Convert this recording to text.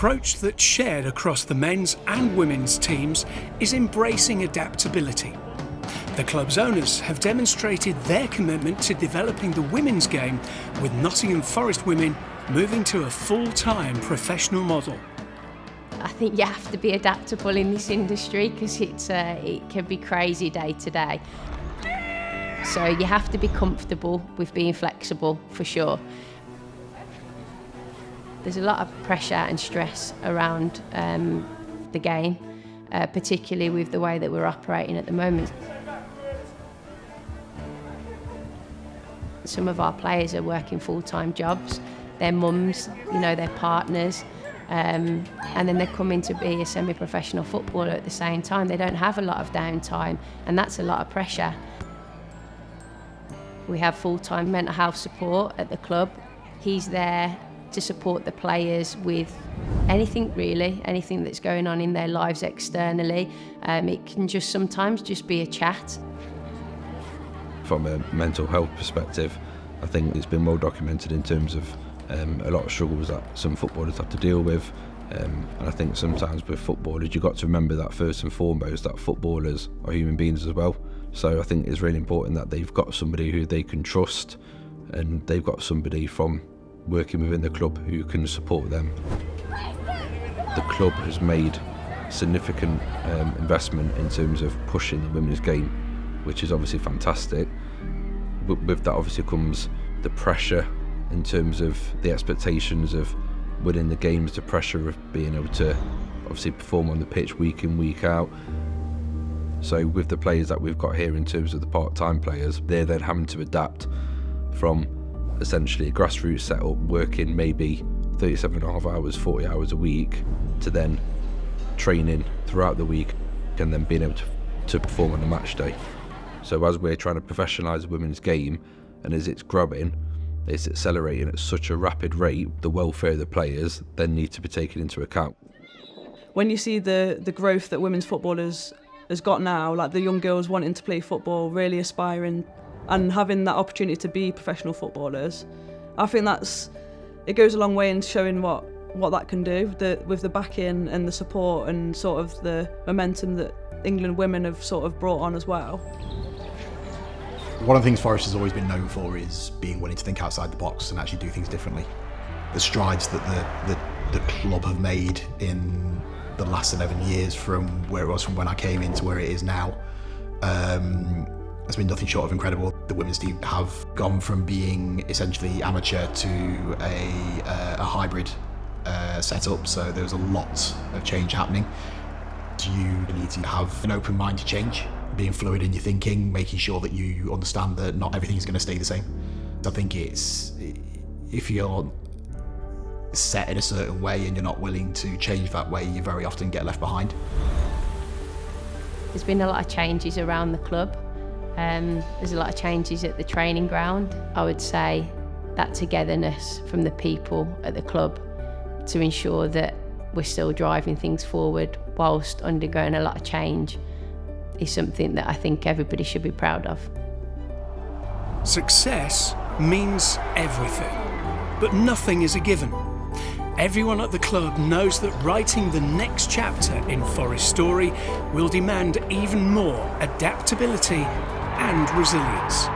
approach that's shared across the men's and women's teams is embracing adaptability. The club's owners have demonstrated their commitment to developing the women's game, with Nottingham Forest women moving to a full-time professional model. I think you have to be adaptable in this industry because it can be crazy day to day. So you have to be comfortable with being flexible, for sure. There's a lot of pressure and stress around the game, particularly with the way that we're operating at the moment. Some of our players are working full-time jobs, their mums, their partners, and then they're coming to be a semi-professional footballer at the same time. They don't have a lot of downtime, and that's a lot of pressure. We have full-time mental health support at the club. He's there to support the players with anything really, anything that's going on in their lives externally. It can just sometimes just be a chat. From a mental health perspective, I think it's been well documented in terms of a lot of struggles that some footballers have to deal with. And I think sometimes with footballers, you've got to remember that first and foremost that footballers are human beings as well. So I think it's really important that they've got somebody who they can trust, and they've got somebody from working within the club who can support them. The club has made significant investment in terms of pushing the women's game, which is obviously fantastic. But with that obviously comes the pressure in terms of the expectations of winning the games, the pressure of being able to obviously perform on the pitch week in, week out. So with the players that we've got here in terms of the part-time players, they're then having to adapt from essentially a grassroots setup, working maybe 37.5 hours, 40 hours a week, to then training throughout the week and then being able to perform on a match day. So as we're trying to professionalise the women's game, and as it's growing, it's accelerating at such a rapid rate, the welfare of the players then need to be taken into account. When you see the growth that women's football has got now, like the young girls wanting to play football, really aspiring and having that opportunity to be professional footballers, I think it goes a long way in showing what that can do with the backing and the support and sort of the momentum that England women have sort of brought on as well. One of the things Forest has always been known for is being willing to think outside the box and actually do things differently. The strides that the club have made in the last 11 years from where it was from when I came in to where it is now has been nothing short of incredible. The women's team have gone from being essentially amateur to a hybrid setup, so there's a lot of change happening. You need to have an open mind to change, being fluid in your thinking, making sure that you understand that not everything's going to stay the same. I think if you're set in a certain way and you're not willing to change that way, you very often get left behind. There's been a lot of changes around the club. There's a lot of changes at the training ground. I would say that togetherness from the people at the club to ensure that we're still driving things forward whilst undergoing a lot of change is something that I think everybody should be proud of. Success means everything, but nothing is a given. Everyone at the club knows that writing the next chapter in Forest's story will demand even more adaptability and resilience.